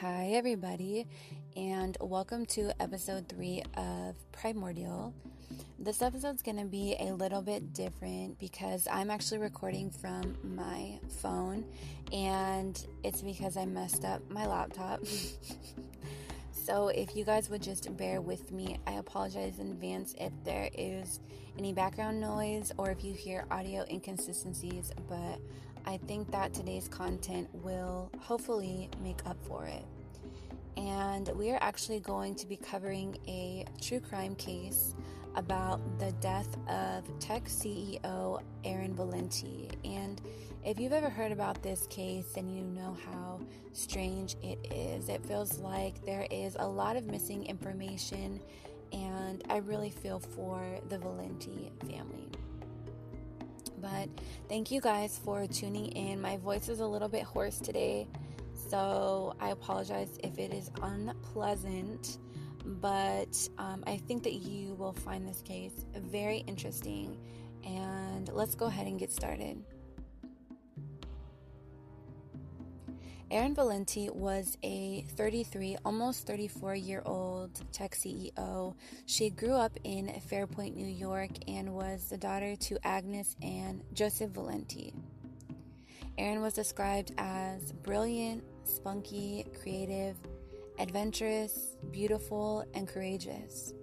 Hi, everybody, and welcome to episode 3 of Primordial. This episode's going to be a little bit different because I'm actually recording from my phone, and it's because I messed up my laptop. So if you guys would just bear with me, I apologize in advance if there is any background noise or if you hear audio inconsistencies, but I think that today's content will hopefully make up for it. And we are actually going to be covering a true crime case about the death of tech CEO Erin Valenti. And if you've ever heard about this case, then you know how strange it is. It feels like there is a lot of missing information, and I really feel for the Valenti family. But thank you guys for tuning in. My voice is a little bit hoarse today, so I apologize if it is unpleasant, but I think that you will find this case very interesting, and let's go ahead and get started. Erin Valenti was a 33, almost 34-year-old tech CEO. She grew up in Fairpoint, New York, and was the daughter to Agnes and Joseph Valenti. Erin was described as brilliant, spunky, creative, adventurous, beautiful, and courageous.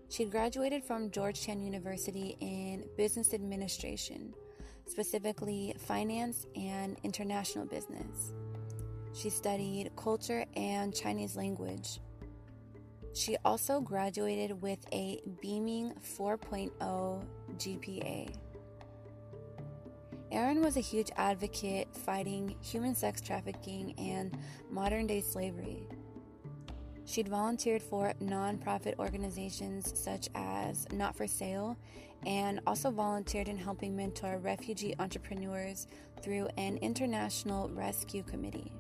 She graduated from Georgetown University in business administration, specifically finance and international business. She studied culture and Chinese language. She also graduated with a beaming 4.0 GPA. Erin was a huge advocate fighting human sex trafficking and modern-day slavery. She'd volunteered for nonprofit organizations such as Not for Sale, and also volunteered in helping mentor refugee entrepreneurs through an international rescue committee.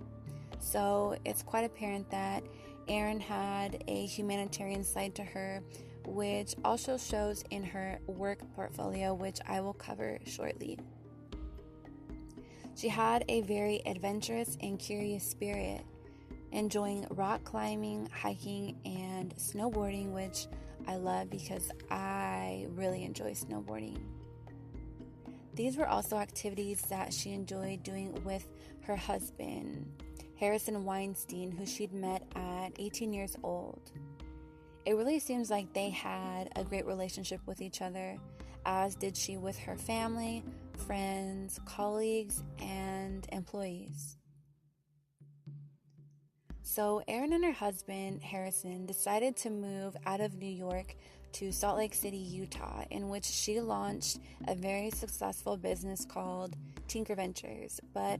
So it's quite apparent that Erin had a humanitarian side to her, which also shows in her work portfolio, which I will cover shortly. She had a very adventurous and curious spirit, enjoying rock climbing, hiking, and snowboarding, which I love because I really enjoy snowboarding. These were also activities that she enjoyed doing with her husband, Harrison Weinstein, who she'd met at 18 years old. It really seems like they had a great relationship with each other, as did she with her family, friends, colleagues, and employees. So Erin and her husband, Harrison, decided to move out of New York to Salt Lake City, Utah, in which she launched a very successful business called Tinker Ventures. But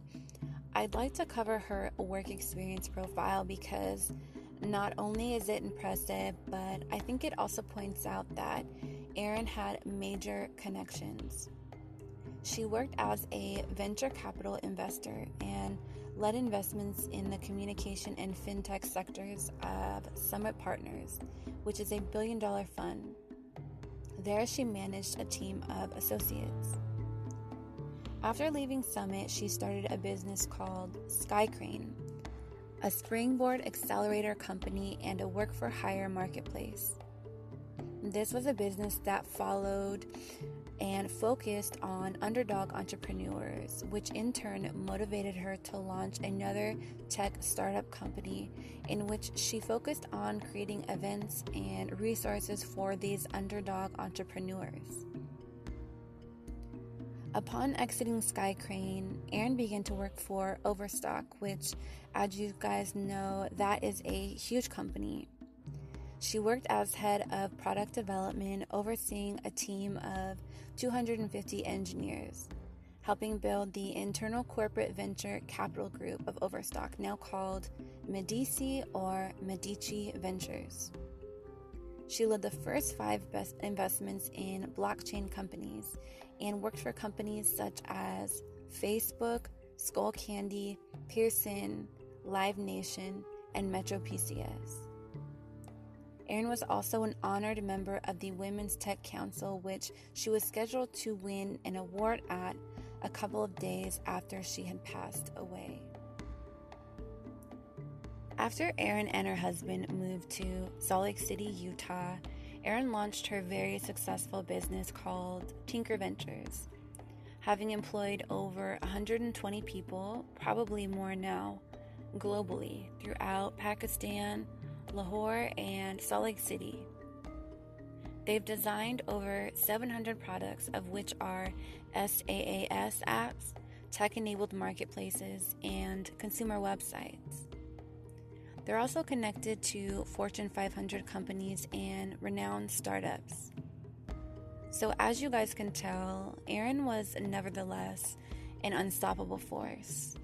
I'd like to cover her work experience profile because not only is it impressive, but I think it also points out that Erin had major connections. She worked as a venture capital investor and led investments in the communication and fintech sectors of Summit Partners, which is a billion-dollar fund. There, she managed a team of associates. After leaving Summit, she started a business called Skycrane, a springboard accelerator company and a work-for-hire marketplace. This was a business that followed and focused on underdog entrepreneurs, which in turn motivated her to launch another tech startup company in which she focused on creating events and resources for these underdog entrepreneurs. Upon exiting Skycrane, Erin began to work for Overstock, which, as you guys know, that is a huge company. She worked as head of product development, overseeing a team of 250 engineers, helping build the internal corporate venture capital group of Overstock, now called Medici or Medici Ventures. She led the first 5 best investments in blockchain companies and worked for companies such as Facebook, Skullcandy, Pearson, Live Nation, and Metro PCS. Erin was also an honored member of the Women's Tech Council, which she was scheduled to win an award at a couple of days after she had passed away. After Erin and her husband moved to Salt Lake City, Utah, Erin launched her very successful business called Tinker Ventures, having employed over 120 people, probably more now, globally throughout Pakistan, Lahore, and Salt Lake City. They've designed over 700 products, of which are SaaS apps, tech-enabled marketplaces, and consumer websites. They're also connected to Fortune 500 companies and renowned startups. So as you guys can tell, Erin was nevertheless an unstoppable force,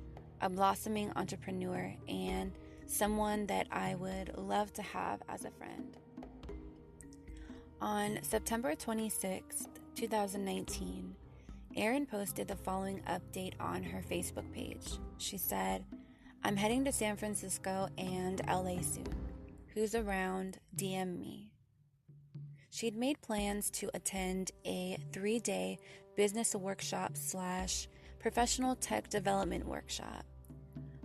a blossoming entrepreneur, and someone that I would love to have as a friend. On September 26, 2019, Erin posted the following update on her Facebook page. She said, "I'm heading to San Francisco and LA soon. Who's around? DM me." She'd made plans to attend a 3-day business workshop / professional tech development workshop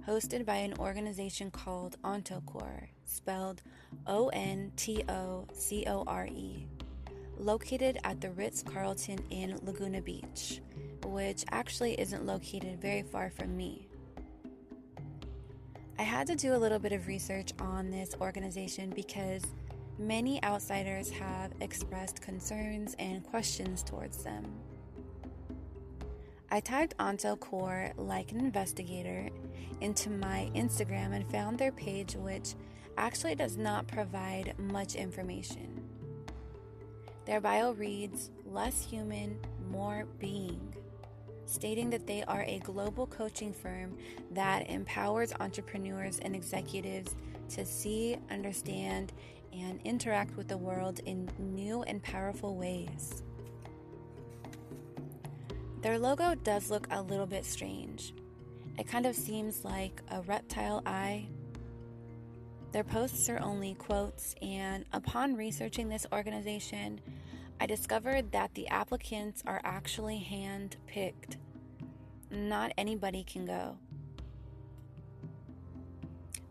hosted by an organization called Ontocore, spelled ONTOCORE, located at the Ritz-Carlton in Laguna Beach, which actually isn't located very far from me. I had to do a little bit of research on this organization because many outsiders have expressed concerns and questions towards them. I typed Ontocore like an investigator into my Instagram and found their page, which actually does not provide much information. Their bio reads, "Less human, more being," stating that they are a global coaching firm that empowers entrepreneurs and executives to see, understand, and interact with the world in new and powerful ways. Their logo does look a little bit strange. It kind of seems like a reptile eye. Their posts are only quotes, and upon researching this organization, I discovered that the applicants are actually hand-picked. Not anybody can go.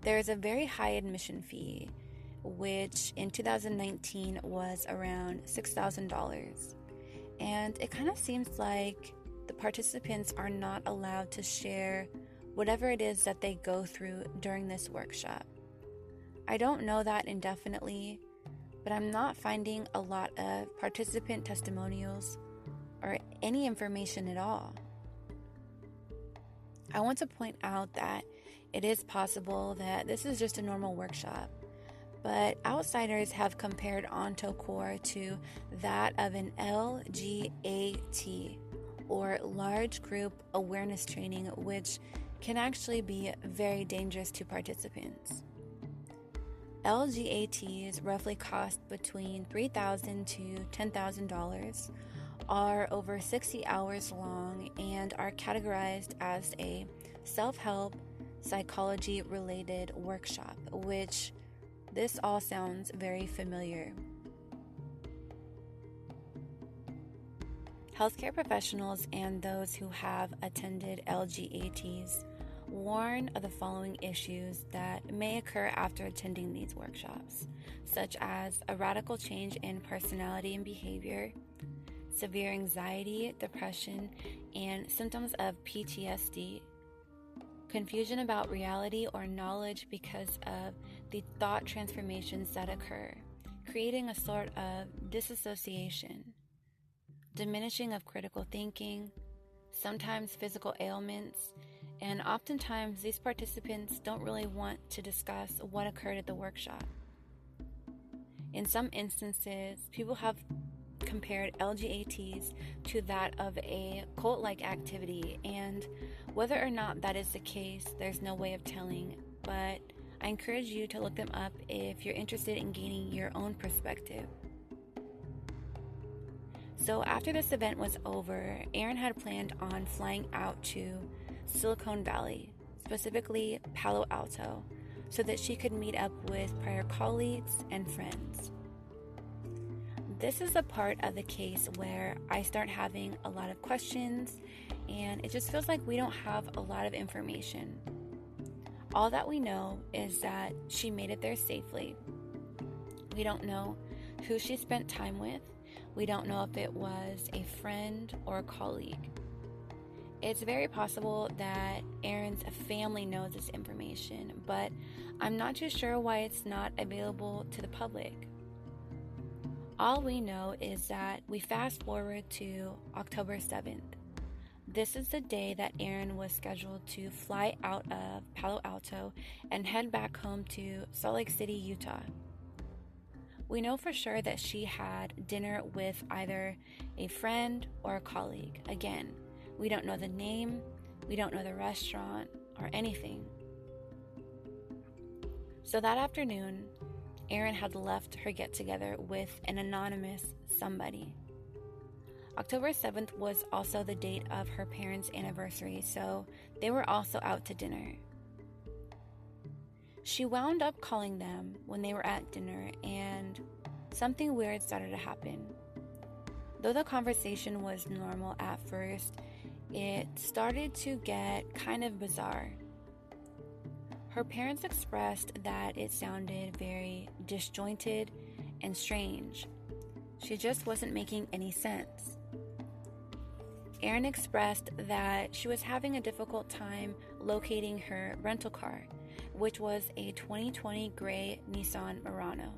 There is a very high admission fee, which in 2019 was around $6,000. And it kind of seems like the participants are not allowed to share whatever it is that they go through during this workshop. I don't know that indefinitely, but I'm not finding a lot of participant testimonials or any information at all. I want to point out that it is possible that this is just a normal workshop, but outsiders have compared Ontocore to that of an LGAT, or large group awareness training, which can actually be very dangerous to participants. LGATs roughly cost between $3,000 to $10,000, are over 60 hours long, and are categorized as a self-help, psychology-related workshop, which this all sounds very familiar. Healthcare professionals and those who have attended LGATs warn of the following issues that may occur after attending these workshops, such as a radical change in personality and behavior, severe anxiety, depression, and symptoms of PTSD, confusion about reality or knowledge because of the thought transformations that occur, creating a sort of disassociation, diminishing of critical thinking, sometimes physical ailments, and oftentimes these participants don't really want to discuss what occurred at the workshop. In some instances, people have compared LGATs to that of a cult-like activity, and whether or not that is the case, there's no way of telling, but I encourage you to look them up if you're interested in gaining your own perspective. So after this event was over, Erin had planned on flying out to Silicon Valley, specifically Palo Alto, so that she could meet up with prior colleagues and friends. This is a part of the case where I start having a lot of questions, and it just feels like we don't have a lot of information. All that we know is that she made it there safely. We don't know who she spent time with. We don't know if it was a friend or a colleague. It's very possible that Erin's family knows this information, but I'm not too sure why it's not available to the public. All we know is that we fast forward to October 7th. This is the day that Erin was scheduled to fly out of Palo Alto and head back home to Salt Lake City, Utah. We know for sure that she had dinner with either a friend or a colleague. Again, we don't know the name, we don't know the restaurant, or anything. So that afternoon, Erin had left her get-together with an anonymous somebody. October 7th was also the date of her parents' anniversary, so they were also out to dinner. She wound up calling them when they were at dinner, and something weird started to happen. Though the conversation was normal at first, it started to get kind of bizarre. Her parents expressed that it sounded very disjointed and strange. She just wasn't making any sense. Erin expressed that she was having a difficult time locating her rental car, which was a 2020 gray Nissan Murano.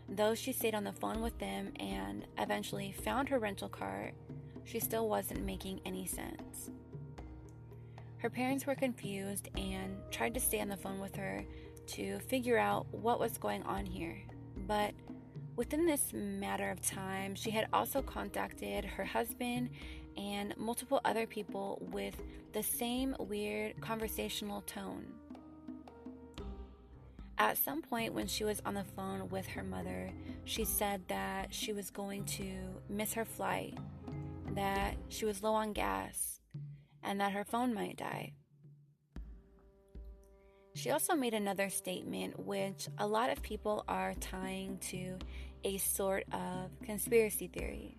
Though she stayed on the phone with them and eventually found her rental car, she still wasn't making any sense. Her parents were confused and tried to stay on the phone with her to figure out what was going on here, but within this matter of time, she had also contacted her husband and multiple other people with the same weird conversational tone. At some point when she was on the phone with her mother, she said that she was going to miss her flight, that she was low on gas, and that her phone might die. She also made another statement which a lot of people are tying to a sort of conspiracy theory.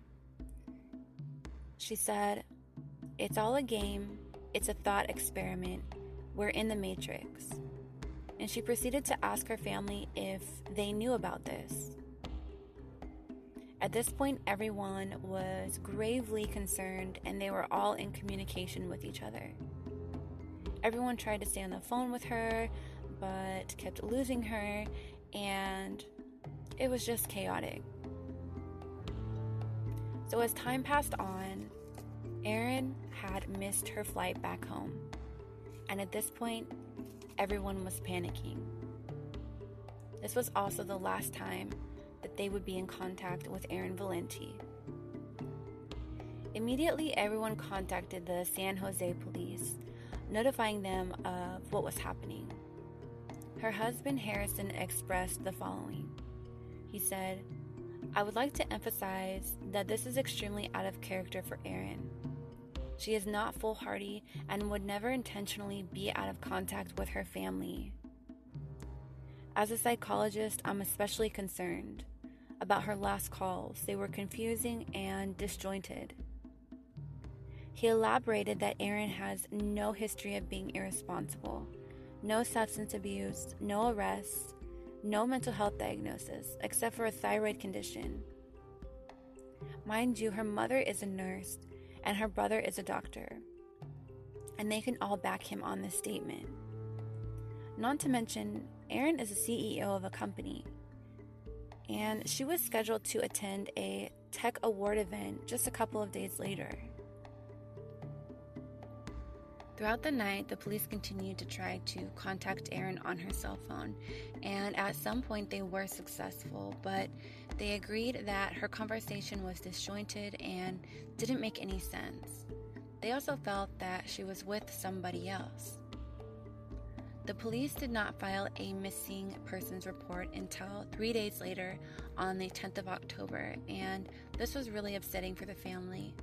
She said, "It's all a game, it's a thought experiment, we're in the Matrix." And she proceeded to ask her family if they knew about this. At this point, everyone was gravely concerned and they were all in communication with each other. Everyone tried to stay on the phone with her, but kept losing her, and it was just chaotic. So as time passed on, Erin had missed her flight back home. And at this point, everyone was panicking. This was also the last time that they would be in contact with Erin Valenti. Immediately, everyone contacted the San Jose police, notifying them of what was happening. Her husband Harrison expressed the following. He said, "I would like to emphasize that this is extremely out of character for Erin. She is not foolhardy and would never intentionally be out of contact with her family. As a psychologist, I'm especially concerned about her last calls. They were confusing and disjointed." He elaborated that Erin has no history of being irresponsible, no substance abuse, no arrests, no mental health diagnosis, except for a thyroid condition. Mind you, her mother is a nurse and her brother is a doctor, and they can all back him on this statement. Not to mention, Erin is a CEO of a company, and she was scheduled to attend a tech award event just a couple of days later. Throughout the night, the police continued to try to contact Erin on her cell phone, and at some point they were successful, but they agreed that her conversation was disjointed and didn't make any sense. They also felt that she was with somebody else. The police did not file a missing persons report until 3 days later on the 10th of October, and this was really upsetting for the family,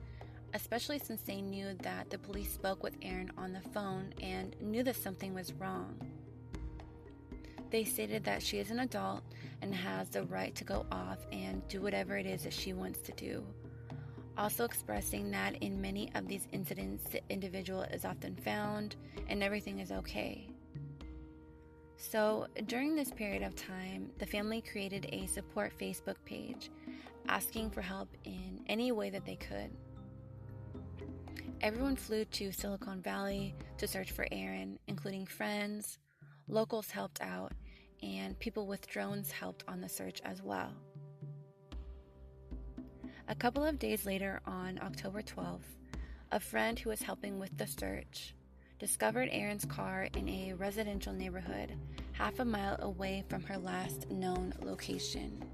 especially since they knew that the police spoke with Erin on the phone and knew that something was wrong. They stated that she is an adult and has the right to go off and do whatever it is that she wants to do. also expressing that in many of these incidents, the individual is often found and everything is okay. So, during this period of time, the family created a support Facebook page asking for help in any way that they could. Everyone flew to Silicon Valley to search for Erin, including friends, locals helped out, and people with drones helped on the search as well. A couple of days later, on October 12th, a friend who was helping with the search discovered Erin's car in a residential neighborhood half a mile away from her last known location.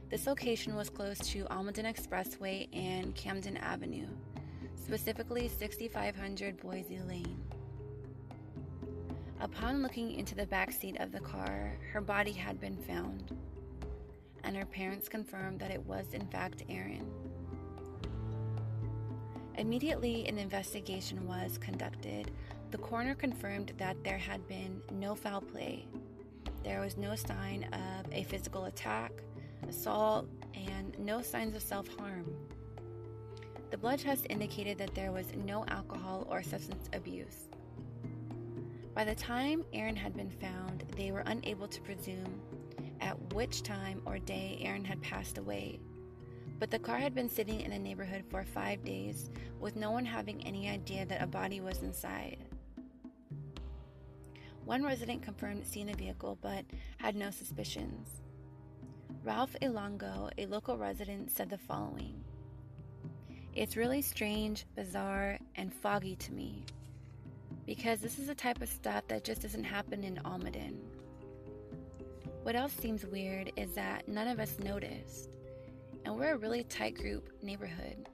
This location was close to Almaden Expressway and Camden Avenue, specifically 6500 Boise Lane. Upon looking into the back seat of the car, her body had been found, and her parents confirmed that it was in fact Erin. Immediately, an investigation was conducted. The coroner confirmed that there had been no foul play. There was no sign of a physical attack, assault, and no signs of self-harm. The blood test indicated that there was no alcohol or substance abuse. By the time Erin had been found, they were unable to presume at which time or day Erin had passed away. But the car had been sitting in the neighborhood for 5 days, with no one having any idea that a body was inside. One resident confirmed seeing the vehicle, but had no suspicions. Ralph Elongo, a local resident, said the following: "It's really strange, bizarre, and foggy to me, because this is the type of stuff that just doesn't happen in Almaden. What else seems weird is that none of us noticed. And we're a really tight group neighborhood,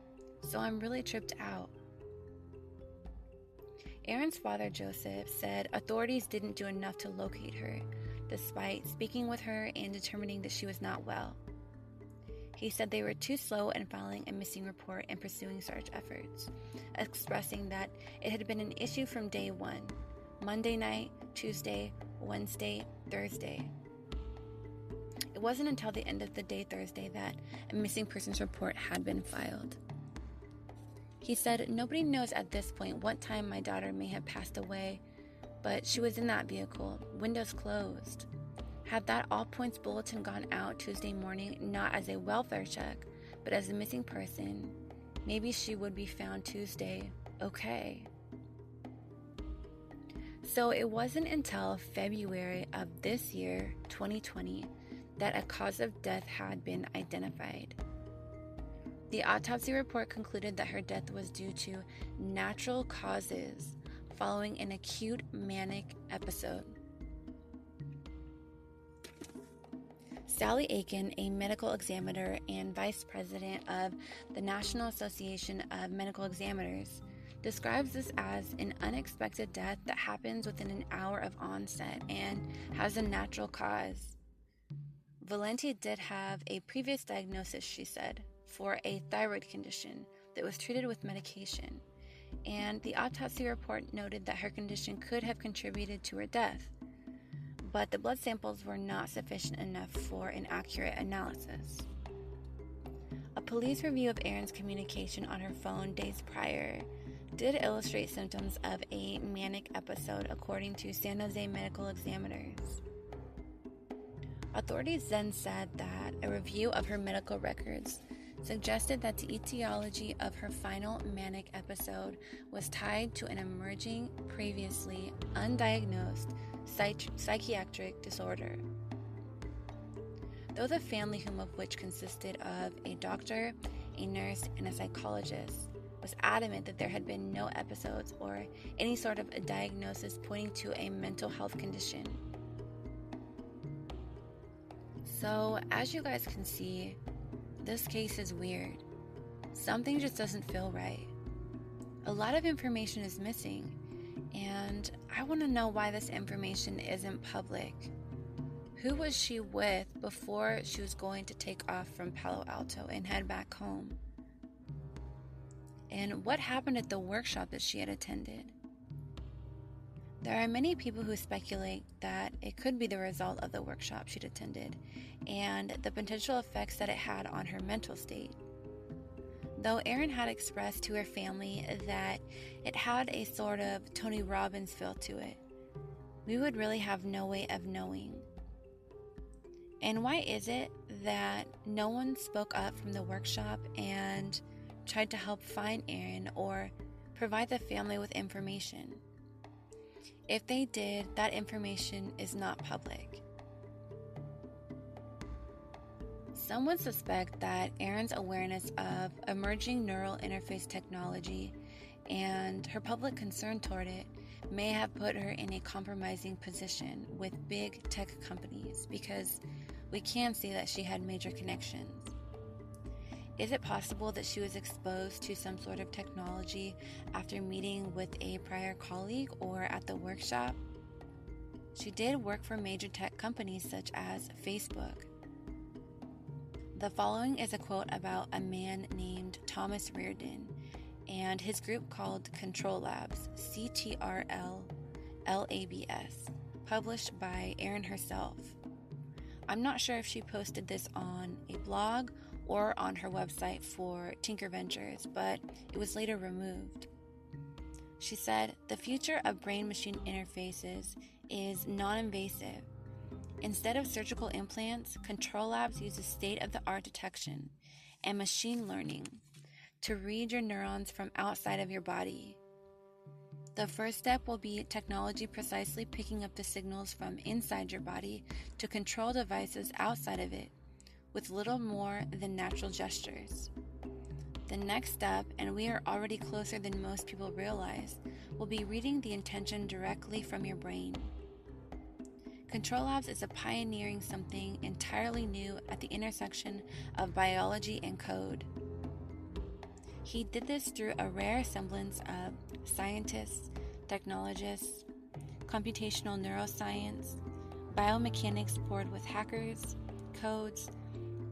so I'm really tripped out." Erin's father, Joseph, said authorities didn't do enough to locate her, despite speaking with her and determining that she was not well. He said they were too slow in filing a missing report and pursuing search efforts, expressing that it had been an issue from day one: Monday night, Tuesday, Wednesday, Thursday. It wasn't until the end of the day Thursday that a missing persons report had been filed. He said, "Nobody knows at this point what time my daughter may have passed away, but she was in that vehicle, windows closed. Had that all points bulletin gone out Tuesday morning, not as a welfare check, but as a missing person, maybe she would be found Tuesday, okay." So it wasn't until February of this year, 2020, that a cause of death had been identified. The autopsy report concluded that her death was due to natural causes following an acute manic episode. Sally Aiken, a medical examiner and vice president of the National Association of Medical Examiners, describes this as an unexpected death that happens within an hour of onset and has a natural cause. Valenti did have a previous diagnosis, she said, for a thyroid condition that was treated with medication, and the autopsy report noted that her condition could have contributed to her death, but the blood samples were not sufficient enough for an accurate analysis. A police review of Erin's communication on her phone days prior did illustrate symptoms of a manic episode, according to San Jose medical examiners. Authorities then said that a review of her medical records suggested that the etiology of her final manic episode was tied to an emerging, previously undiagnosed psychiatric disorder. Though the family, whom of which consisted of a doctor, a nurse, and a psychologist, was adamant that there had been no episodes or any sort of a diagnosis pointing to a mental health condition. So, as you guys can see, this case is weird. Something just doesn't feel right. A lot of information is missing, and I want to know why this information isn't public. Who was she with before she was going to take off from Palo Alto and head back home? And what happened at the workshop that she had attended? There are many people who speculate that it could be the result of the workshop she'd attended and the potential effects that it had on her mental state. though Erin had expressed to her family that it had a sort of Tony Robbins feel to it. We would really have no way of knowing. And why is it that no one spoke up from the workshop and tried to help find Erin or provide the family with information? If they did, that information is not public. Some would suspect that Erin's awareness of emerging neural interface technology and her public concern toward it may have put her in a compromising position with big tech companies, because we can see that she had major connections. Is it possible that she was exposed to some sort of technology after meeting with a prior colleague or at the workshop? She did work for major tech companies such as Facebook. The following is a quote about a man named Thomas Reardon and his group called Control Labs, CTRL LABS, published by Erin herself. I'm not sure if she posted this on a blog or on her website for Tinker Ventures, but it was later removed. She said, "The future of brain-machine interfaces is non-invasive. Instead of surgical implants, Control Labs uses state-of-the-art detection and machine learning to read your neurons from outside of your body. The first step will be technology precisely picking up the signals from inside your body to control devices outside of it, with little more than natural gestures. The next step, and we are already closer than most people realize, will be reading the intention directly from your brain. Control Labs is pioneering something entirely new at the intersection of biology and code." He did this through a rare semblance of scientists, technologists, computational neuroscience, biomechanics poured with hackers, codes,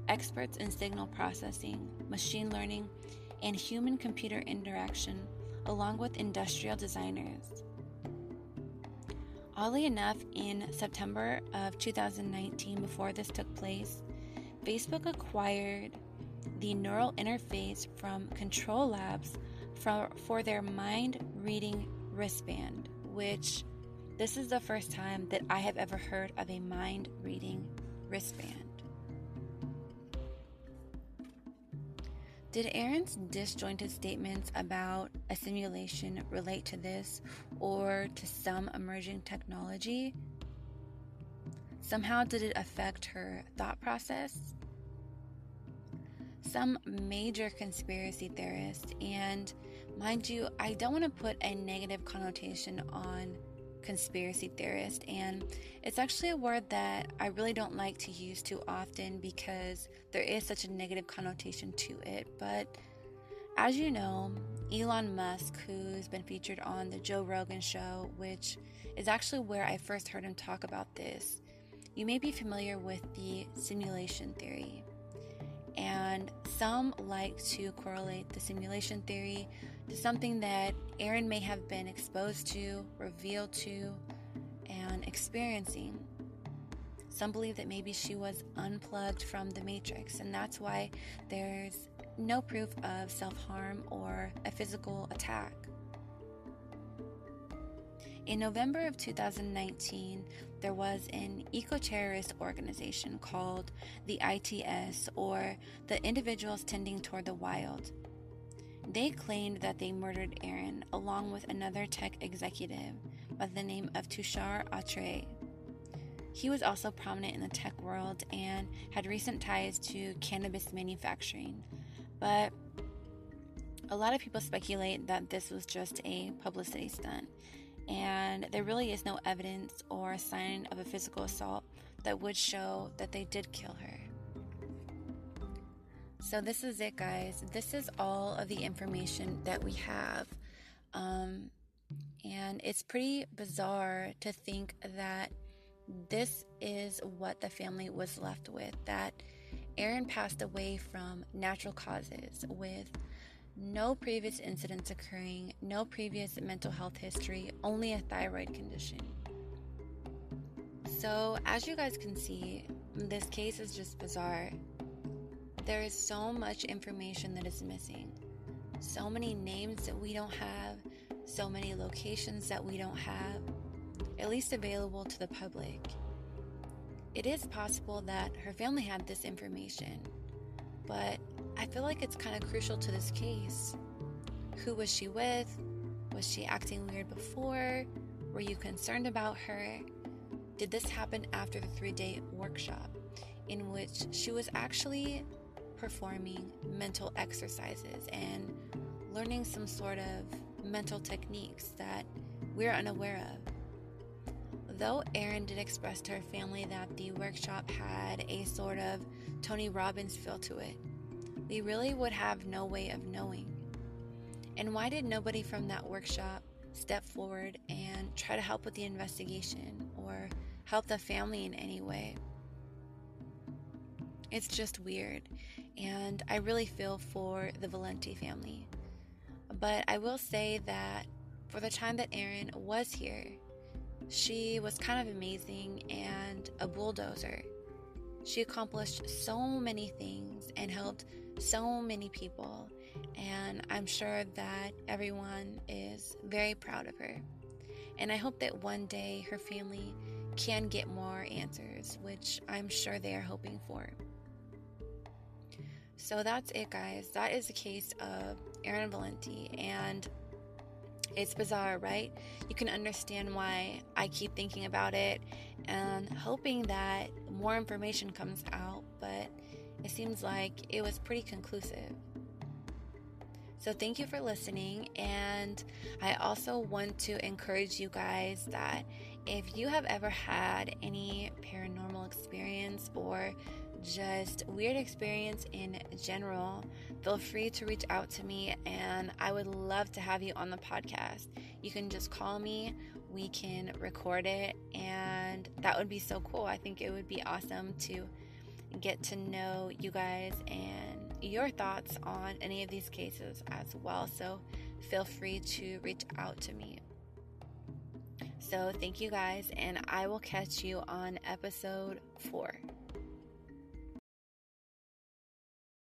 experts in signal processing, machine learning, and human-computer interaction, along with industrial designers. Oddly enough, in September of 2019, before this took place, Facebook acquired the neural interface from Control Labs for their mind-reading wristband, which this is the first time that I have ever heard of a mind-reading wristband. Did Erin's disjointed statements about a simulation relate to this or to some emerging technology? Somehow did it affect her thought process? Some major conspiracy theorists, and mind you, I don't want to put a negative connotation on conspiracy theorist, and it's actually a word that I really don't like to use too often because there is such a negative connotation to it. But as you know, Elon Musk, who's been featured on the Joe Rogan show, which is actually where I first heard him talk about this, you may be familiar with the simulation theory. And some like to correlate the simulation theory to something that Erin may have been exposed to, revealed to, and experiencing. Some believe that maybe she was unplugged from the Matrix, and that's why there's no proof of self-harm or a physical attack. In November of 2019, there was an eco-terrorist organization called the ITS, or the Individuals Tending Toward the Wild. They claimed that they murdered Erin along with another tech executive by the name of Tushar Atre. He was also prominent in the tech world and had recent ties to cannabis manufacturing, but a lot of people speculate that this was just a publicity stunt, and there really is no evidence or sign of a physical assault that would show that they did kill her. So this is it, guys. This is all of the information that we have. And it's pretty bizarre to think that this is what the family was left with, that Erin passed away from natural causes with no previous incidents occurring, no previous mental health history, only a thyroid condition. So as you guys can see, this case is just bizarre. there is so much information that is missing. So many names that we don't have, so many locations that we don't have, at least available to the public. It is possible that her family had this information, but I feel like it's kind of crucial to this case. Who was she with? Was she acting weird before? Were you concerned about her? Did this happen after the 3-day workshop in which she was actually performing mental exercises and learning some sort of mental techniques that we're unaware of? Though Erin did express to her family that the workshop had a sort of Tony Robbins feel to it, we really would have no way of knowing. And why did nobody from that workshop step forward and try to help with the investigation or help the family in any way? It's just weird, and I really feel for the Valenti family. But I will say that for the time that Erin was here, she was kind of amazing and a bulldozer. She accomplished so many things and helped so many people, and I'm sure that everyone is very proud of her. And I hope that one day her family can get more answers, which I'm sure they are hoping for. So that's it, guys. That is the case of Erin Valenti, and it's bizarre, right? You can understand why I keep thinking about it and hoping that more information comes out, but it seems like it was pretty conclusive. So thank you for listening, and I also want to encourage you guys that if you have ever had any paranormal experience or just weird experience in general, feel free to reach out to me, and I would love to have you on the podcast. You can just call me, we can record it, and that would be so cool. I think it would be awesome to get to know you guys and your thoughts on any of these cases as well. So feel free to reach out to me. So thank you guys, and I will catch you on episode 4.